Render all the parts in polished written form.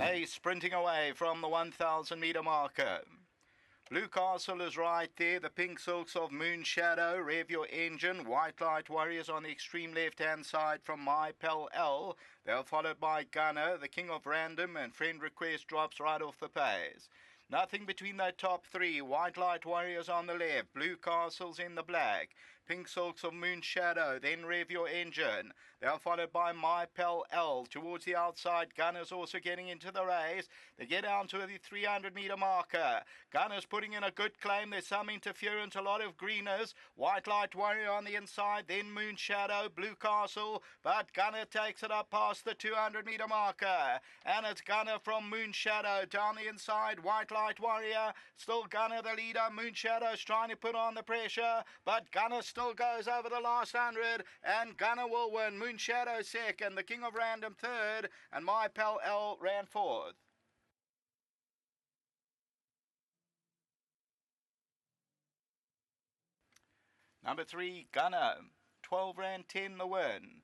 Hayes sprinting away from the 1,000 metre marker. Blue Castle is right there. The Pink Silks of Moon Shadow, Rev Your Engine, White Light Warriors on the extreme left-hand side from My Pal L. They're followed by Gunner, the King of Random, and Friend Request drops right off the pace. Nothing between that top three. White Light Warriors on the left, Blue Castles in the black, Pink Silks of Moon Shadow, then Rev Your Engine. They are followed by My Pal L. Towards the outside, Gunner's also getting into the race. They get down to the 300 metre marker. Gunner's putting in a good claim. There's some interference, a lot of greeners. White Light Warrior on the inside, then Moon Shadow, Blue Castle, but Gunner takes it up past the 200 metre marker. And it's Gunner from Moon Shadow down the inside. White Light Warrior, still Gunner the leader. Moon Shadow's trying to put on the pressure, but Gunner still goes over the last 100, and Gunner will win. Moon Shadow second, the King of Random third, and My Pal L ran fourth. Number 3, Gunner, 12 Rand 10 the win.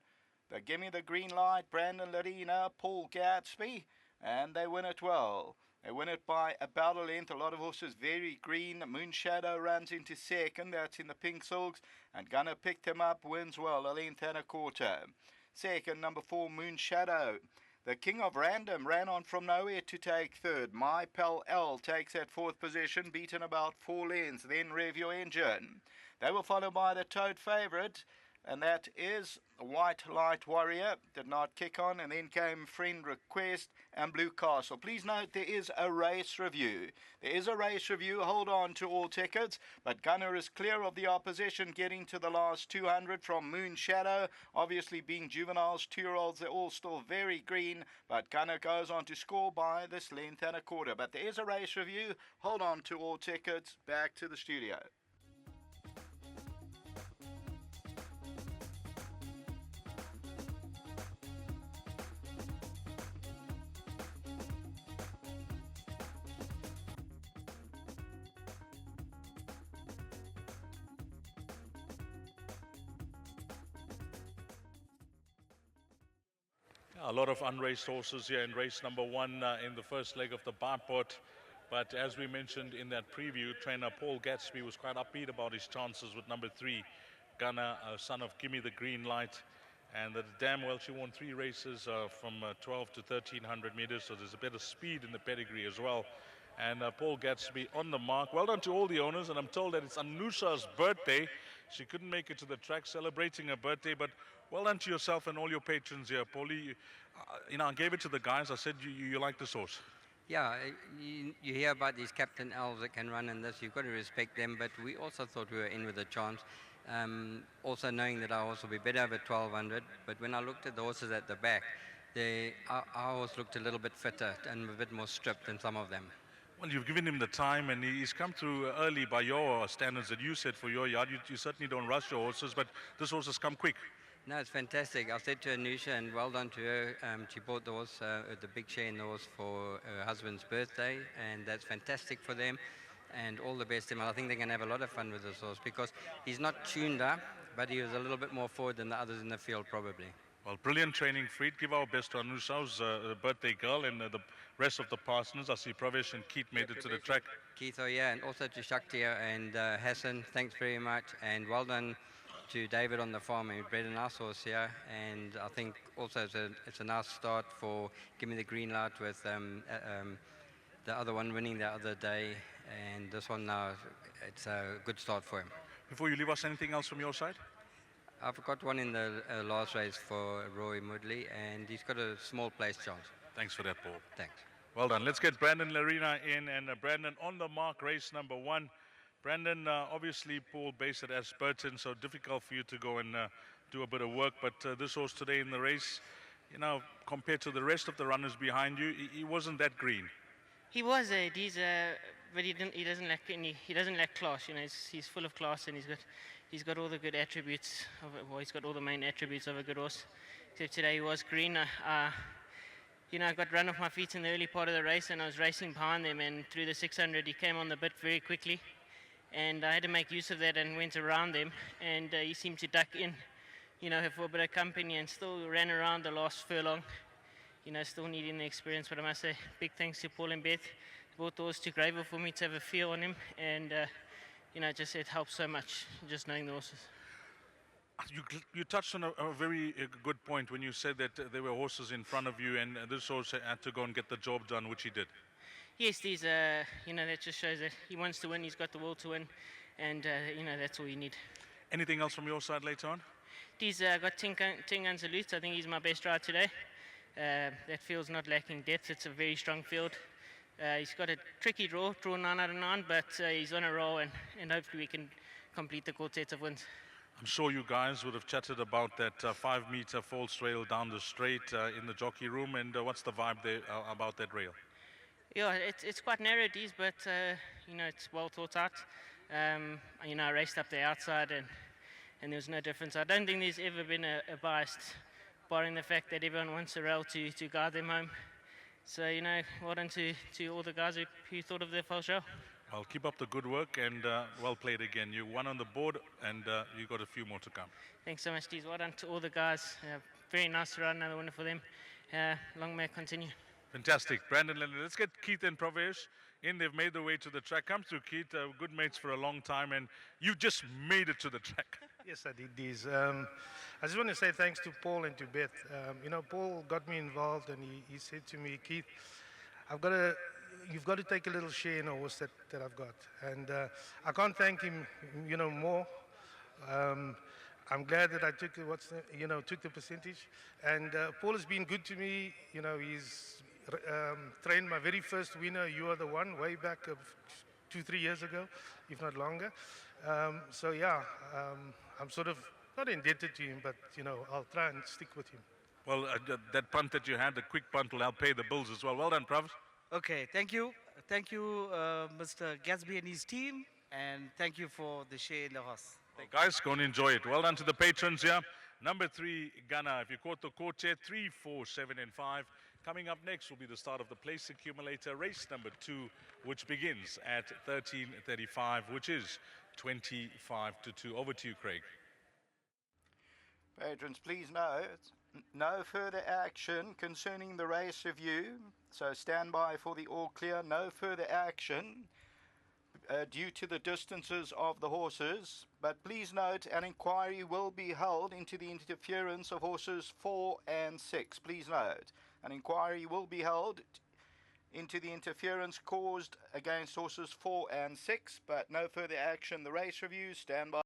They give me the green light, Brandon Larina, Paul Gatsby, and they win it well. They win it by about a length. A lot of horses very green. Moon Shadow runs into second. That's in the Pink Silks. And Gunner picked him up, wins well, a length and a quarter. Second, number 4, Moon Shadow. The King of Random ran on from nowhere to take third. My Pal L takes that fourth position, beaten about 4 lengths. Then Rev Your Engine. They were followed by the Toad favourite, and that is White Light Warrior. Did not kick on, and then came Friend Request and Blue Castle. Please note there is a race review. There is a race review. Hold on to all tickets. But Gunner is clear of the opposition, getting to the last 200 from Moon Shadow. Obviously being juveniles, 2-year-olds, they're all still very green. But Gunner goes on to score by this length and a quarter. But there is a race review. Hold on to all tickets. Back to the studio. A lot of unraced horses here in race number 1 in the first leg of the Barport. But as we mentioned in that preview, trainer Paul Gatsby was quite upbeat about his chances with number 3, Gunner, son of Gimme the Green Light. And damn well she won 3 races from 12 to 1300 meters, so there's a bit of speed in the pedigree as well. And Paul Gatsby on the mark. Well done to all the owners, and I'm told that it's Anusha's birthday. She couldn't make it to the track celebrating her birthday, but well done to yourself and all your patrons here. Paulie, I gave it to the guys. I said, you like this horse. Yeah, you hear about these Captain L's that can run in this. You've got to respect them, but we also thought we were in with a chance. Also knowing that our horse will be better over 1200, but when I looked at the horses at the back, our horse looked a little bit fitter and a bit more stripped than some of them. Well, you've given him the time, and he's come through early by your standards that you set for your yard. You certainly don't rush your horses, but this horse has come quick. No, it's fantastic. I said to Anusha, and well done to her, she bought the horse, the big share in the horse for her husband's birthday, and that's fantastic for them, and all the best to him. I think they're going to have a lot of fun with this horse, because he's not tuned up, but he was a little bit more forward than the others in the field, probably. Well, brilliant training, Fried. Give our best to Anusha's birthday girl and the rest of the partners. I see Pravesh and Keith made it to the track. Keith, and also to Shaktiya and Hassan, thanks very much. And well done to David on the farm. He bred a nice horse here. And I think also it's a nice start for Give Me the Green Light with the other one winning the other day. And this one now, it's a good start for him. Before you leave us, anything else from your side? I've got one in the last race for Roy Moodley, and he's got a small place chance. Thanks for that, Paul. Thanks. Well done. Let's get Brandon Larina in, and Brandon on the mark, race number 1. Brandon, obviously Paul based at Ashburton, so difficult for you to go and do a bit of work, but this horse today in the race, compared to the rest of the runners behind you, he wasn't that green. He was, but he doesn't lack class. He's full of class, and he's got all the good attributes. He's got all the main attributes of a good horse. Except today he was green. I got run off my feet in the early part of the race, and I was racing behind them. And through the 600, he came on the bit very quickly, and I had to make use of that and went around them. And he seemed to duck in, for a bit of company, and still ran around the last furlong. still needing the experience. But I must say, big thanks to Paul and Beth. They brought the horse to Greyville for me to have a feel on him, and just it helps so much just knowing the horses. You touched on a very good point when you said that there were horses in front of you, and this horse had to go and get the job done, which he did. Yes, that just shows that he wants to win. He's got the will to win, and that's all you need. Anything else from your side later on? He's got Tingan Salute. I think he's my best ride today. That field's not lacking depth. It's a very strong field. He's got a tricky draw 9 out of 9, but he's on a roll, and hopefully we can complete the quartet of wins. I'm sure you guys would have chatted about that 5-meter false rail down the straight in the jockey room, and what's the vibe there about that rail? Yeah, it's quite narrow, Dees, but it's well thought out. I raced up the outside, and there was no difference. I don't think there's ever been a bias, barring the fact that everyone wants a rail to guide them home. So, well done to all the guys who thought of the false rail. Well, keep up the good work, and well played again. You won on the board, and you got a few more to come. Thanks so much, Dees. Well done to all the guys. Very nice to ride, another winner for them. Long may it continue. Fantastic. Brandon Lennon. Let's get Keith and Pravesh in. They've made their way to the track. Come through, Keith. Good mates for a long time, and you just made it to the track. Yes, I did, Dees. I just want to say thanks to Paul and to Beth. Paul got me involved, and he said to me, Keith, you've got to take a little share in a horse that I've got. And I can't thank him, more. I'm glad that I took the percentage. And Paul has been good to me. He's trained my very first winner. You are the one, way back 2-3 years ago, if not longer. I'm sort of not indebted to him, but I'll try and stick with him. Well, that punt that you had, the quick punt, will help pay the bills as well. Well done, Prav. Okay, thank you, Mr. Gatsby and his team, and thank you for the share in the horse. Guys, go and enjoy it. Well done to the patrons here. Number 3, Ghana. If you caught the quartet, 3, 4, 7, and 5. Coming up next will be the start of the place accumulator, race number 2, which begins at 13:35, which is 25-2. Over to you, Craig. Patrons, please note, no further action concerning the race review. So stand by for the all clear. No further action due to the distances of the horses. But please note, an inquiry will be held into the interference of horses 4 and 6. Please note, an inquiry will be held into the interference caused against horses 4 and 6. But no further action. The race review, stand by.